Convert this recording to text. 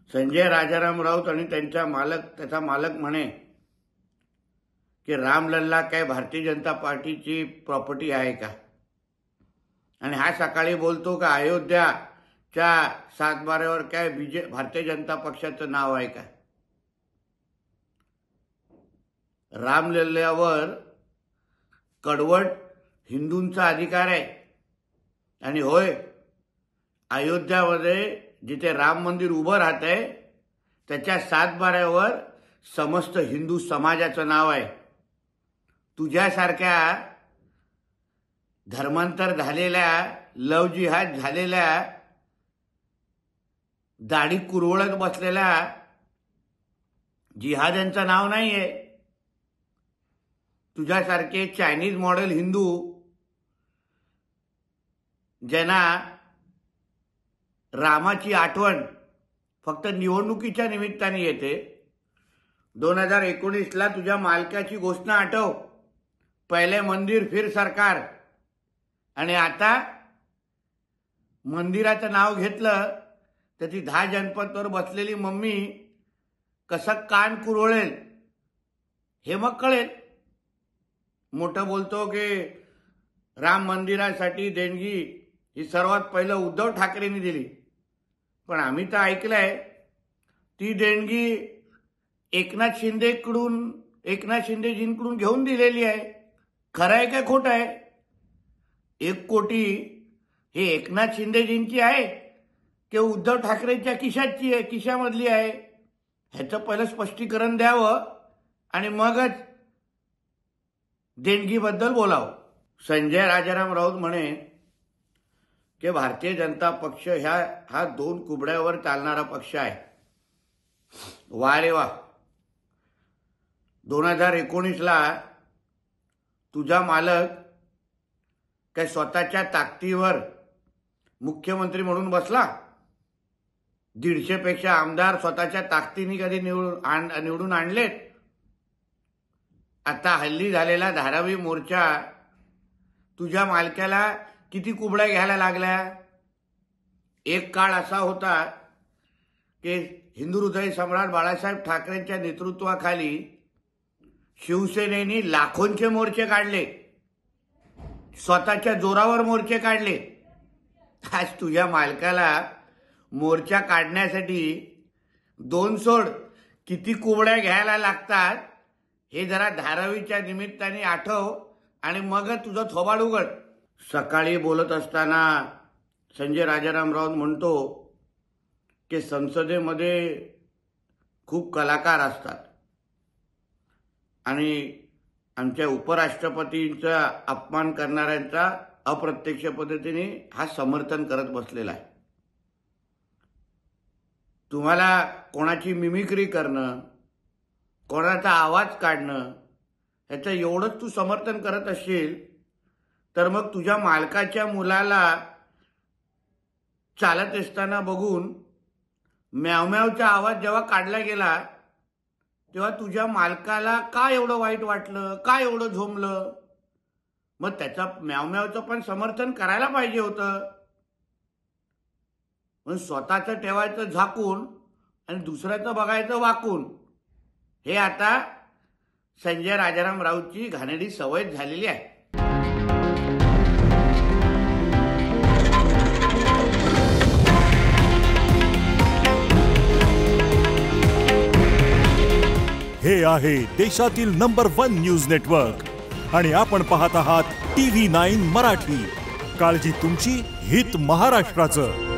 संजय राजाराम राऊत आणि त्याचा मालक म्हणे की रामलल्ला काय भारतीय जनता पार्टीची प्रॉपर्टी आहे का? आणि हा सकाळी बोलतो का अयोध्याच्या सातबाऱ्यावर काय भारतीय जनता पक्षाचं नाव आहे का? रामलल्ल्यावर कडवट हिंदूंचा अधिकार आहे. आणि होय, अयोध्यामध्ये जिथे राम मंदिर उभं राहतंय त्याच्या सातबाऱ्यावर समस्त हिंदू समाजाचं नाव आहे. तुझ्यासारख्या धर्मांतर झालेल्या, लव जिहाद झालेल्या, दाढी कुरवळत बसलेल्या जिहाद्यांचं नाव नाहीये. तुझ्यासारखे चायनीज मॉडेल हिंदू ज्यांना रामाची आठवण फक्त निवडणुकीच्या निमित्ताने येते. 2019ला तुझ्या मालकाची घोषणा आठव, पहिले मंदिर फिर सरकार. आणि आता मंदिराचं नाव घेतलं तर ती 10 जनपदवर बसलेली मम्मी कसं कान कुरवळेल हे मग कळेल. मोठं बोलतो की राम मंदिरासाठी देणगी ही सर्वात पहिलं उद्धव ठाकरेंनी दिली, पण आम्ही तर ऐकलंय ती देणगी एकनाथ शिंदेजींकडून घेऊन दिलेली आहे. खरं आहे का खोटं आहे? 1 कोटी हे एकनाथ शिंदेजींची आहे की उद्धव ठाकरेंच्या खिशामधली आहे? ह्याचं पहिलं स्पष्टीकरण द्यावं आणि मगच देणगीबद्दल बोलावं. संजय राजाराम राऊत म्हणे की भारतीय जनता पक्ष हा 2 कुबड्यावर चालणारा पक्ष आहे. वा रे वा. 2019ला तुझा मालक काय स्वतःच्या ताकदीवर मुख्यमंत्री म्हणून बसला? 150 पेक्षा आमदार स्वतःच्या ताकदीने कधी निवडून आणलेत? आता हल्ली झालेला धारावी मोर्चा तुझ्या मालकाला किती कुबड्या घ्यायला लागल्या? एक काळ असा होता की हिंदू हृदय सम्राट बाळासाहेब ठाकरेंच्या नेतृत्वाखाली शिवसेनेने लाखोंचे मोर्चे काढले, स्वतःच्या जोरावर मोर्चे काढले. आज तुझ्या मालकाला मोर्चा काढण्यासाठी 2 सोड किती कुबड्या घ्यायला लागतात हे जरा धारावीच्या निमित्ताने आठव आणि मग तुझं थोबाड उघड. सकाळी बोलत असताना संजय राजाराम राऊत म्हणतो की संसदेमध्ये खूप कलाकार असतात आणि आमच्या उपराष्ट्रपतींचा अपमान करणाऱ्यांचा अप्रत्यक्ष पद्धतीने हा समर्थन करत बसलेला आहे. तुम्हाला कोणाची मिमिक्री करणं, कोणाचा आवाज काढणं ह्याचं एवढंच तू समर्थन करत असशील तर मग तुझ्या मालकाच्या मुलाला चालत असताना बघून म्यावम्यावचा आवाज जेव्हा काढला गेला तेव्हा तुझ्या मालकाला का एवढं वाईट वाटलं, का एवढं झोंबलं? मग त्याचा म्यावम्यावचं पण समर्थन करायला पाहिजे होतं. मग स्वतःचं ठेवायचं झाकून आणि दुसऱ्याचं बघायचं वाकून. हे आता संजय राजाराम राऊतची घाणेरडी सवय झालेली आहे. हे आहे देशातील नंबर 1 न्यूज नेटवर्क आणि आपण पाहत आहात TV9 मराठी. काळजी तुमची, हित महाराष्ट्राचं.